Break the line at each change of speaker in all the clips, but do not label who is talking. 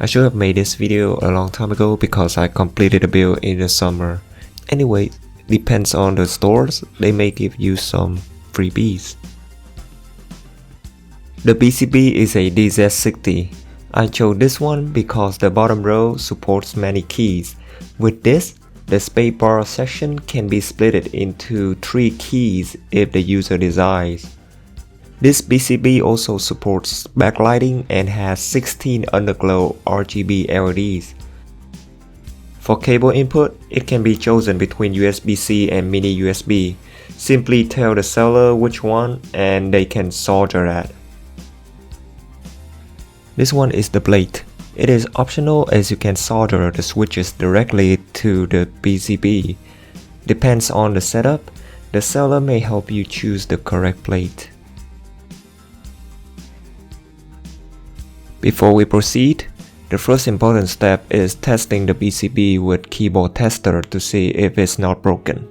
I should have made this video a long time ago because I completed the build in the summer. Anyway, depends on the stores, they may give you some freebies. The PCB is a DZ60. I chose this one because the bottom row supports many keys. With this, the spacebar section can be split into 3 keys if the user desires. This PCB also supports backlighting and has 16 Underglow RGB LEDs. For cable input, it can be chosen between USB-C and mini USB. Simply tell the seller which one and they can solder that. This one is the plate. It is optional as you can solder the switches directly to the PCB. Depends on the setup, the seller may help you choose the correct plate. Before we proceed, the first important step is testing the PCB with keyboard tester to see if it's not broken.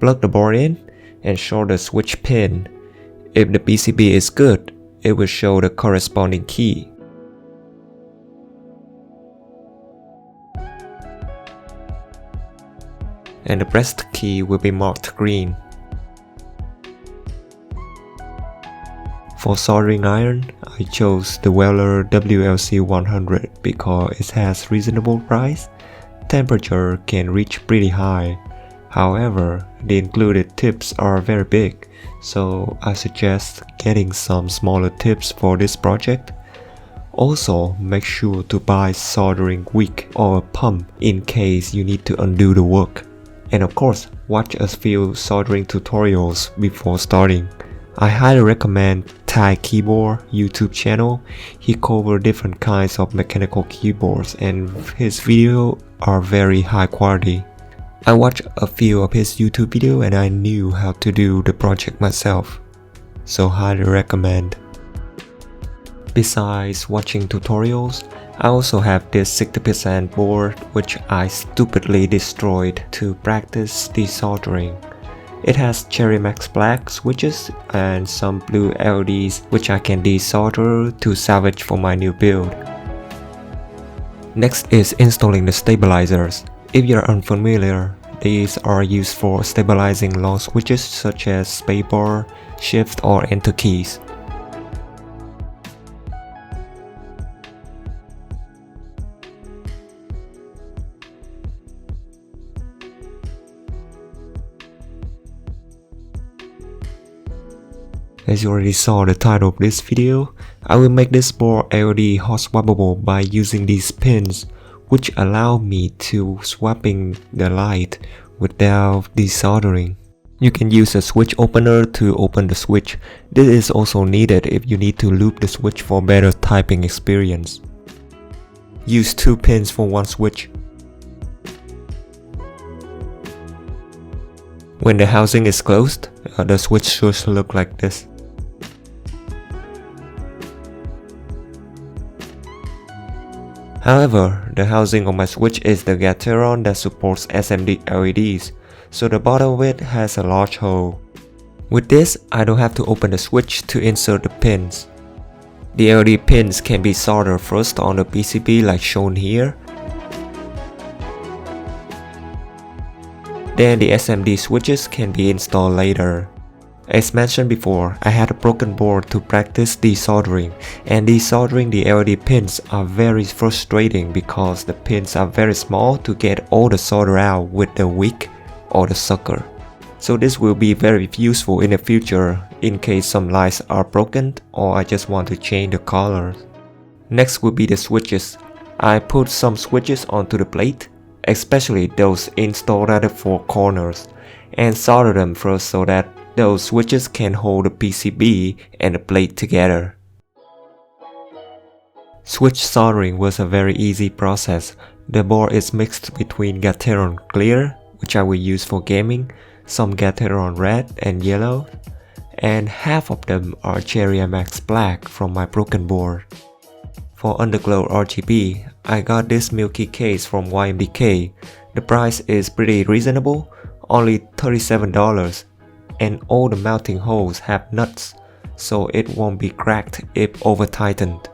Plug the board in and show the switch pin. If the PCB is good, it will show the corresponding key. And the pressed key will be marked green. For soldering iron, I chose the Weller WLC100 because it has reasonable price. Temperature can reach pretty high. However, the included tips are very big, so I suggest getting some smaller tips for this project. Also, make sure to buy soldering wick or a pump in case you need to undo the work. And of course, watch a few soldering tutorials before starting. I highly recommend Thai Keyboard YouTube channel. He covers different kinds of mechanical keyboards and his videos are very high quality. I watched a few of his YouTube videos and I knew how to do the project myself. So highly recommend. Besides watching tutorials, I also have this 60% board which I stupidly destroyed to practice desoldering. It has Cherry Max Black switches and some blue LEDs which I can desolder to salvage for my new build. Next is installing the stabilizers. If you're unfamiliar, these are used for stabilizing long switches such as spacebar, shift or enter keys. As you already saw the title of this video, I will make this board LED-Hot-Swappable by using these pins, which allow me to swapping the light without desoldering. You can use a switch opener to open the switch. This is also needed if you need to loop the switch for better typing experience. Use 2 pins for one switch. When the housing is closed, the switch should look like this. However, the housing of my switch is the Gateron that supports SMD LEDs, so the bottom of it has a large hole. With this, I don't have to open the switch to insert the pins. The LED pins can be soldered first on the PCB like shown here. Then the SMD switches can be installed later. As mentioned before, I had a broken board to practice desoldering, and desoldering the LED pins are very frustrating because the pins are very small to get all the solder out with the wick or the sucker. So this will be very useful in the future in case some lights are broken or I just want to change the colors. Next will be the switches. I put some switches onto the plate, especially those installed at the 4 corners, and solder them first so that those switches can hold the PCB and the plate together. Switch soldering was a very easy process. The board is mixed between Gateron clear, which I will use for gaming, some Gateron red and yellow, and half of them are Cherry Max Black from my broken board. For Underglow RGB, I got this milky case from YMDK. The price is pretty reasonable, only $37, and all the mounting holes have nuts, so it won't be cracked if over tightened.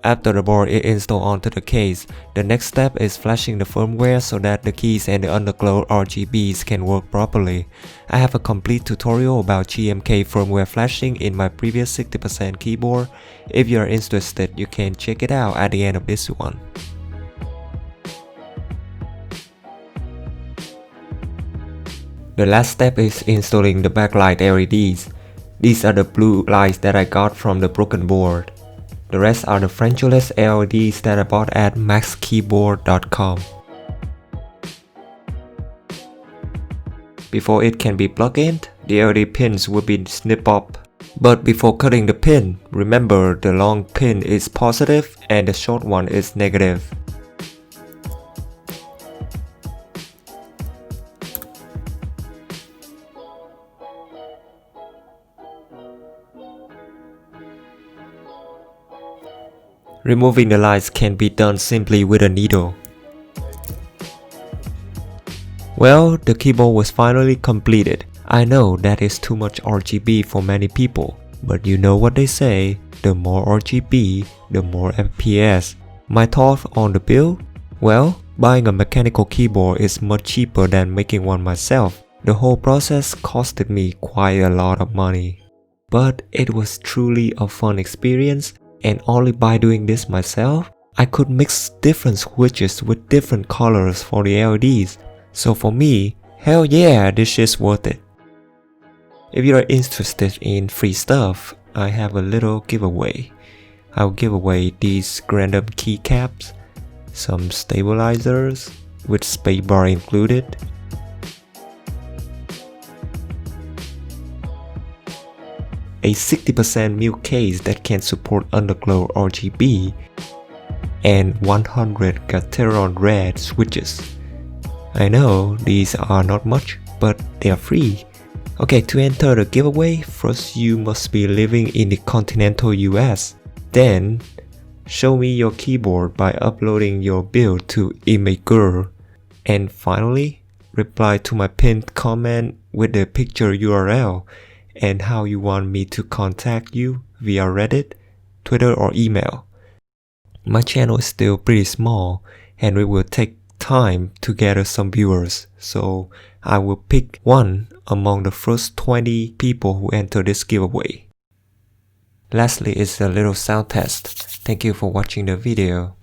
After the board is installed onto the case, the next step is flashing the firmware so that the keys and the Underglow RGBs can work properly. I have a complete tutorial about GMK firmware flashing in my previous 60% keyboard. If you are interested, you can check it out at the end of this one. The last step is installing the backlight LEDs. These are the blue lights that I got from the broken board. The rest are the Frenchless LEDs that I bought at maxkeyboard.com. Before it can be plugged in, the LED pins will be snipped off. But before cutting the pin, remember the long pin is positive and the short one is negative. Removing the lights can be done simply with a needle. Well, the keyboard was finally completed. I know that is too much RGB for many people, but you know what they say, the more RGB, the more FPS. My thought on the build? Well, buying a mechanical keyboard is much cheaper than making one myself. The whole process costed me quite a lot of money. But it was truly a fun experience. And only by doing this myself, I could mix different switches with different colors for the LEDs. So for me, hell yeah, this shit's worth it. If you are interested in free stuff, I have a little giveaway. I'll give away these random keycaps, some stabilizers with spacebar included, a 60% milk case that can support Underglow RGB, and 100 Gateron red switches. I know these are not much, but they are free. Okay, to enter the giveaway, first you must be living in the continental US. Then, show me your keyboard by uploading your build to Imager. And finally, reply to my pinned comment with the picture URL and how you want me to contact you via Reddit, Twitter or email. My channel is still pretty small and it will take time to gather some viewers, so I will pick one among the first 20 people who enter this giveaway. Lastly is a little sound test. Thank you for watching the video.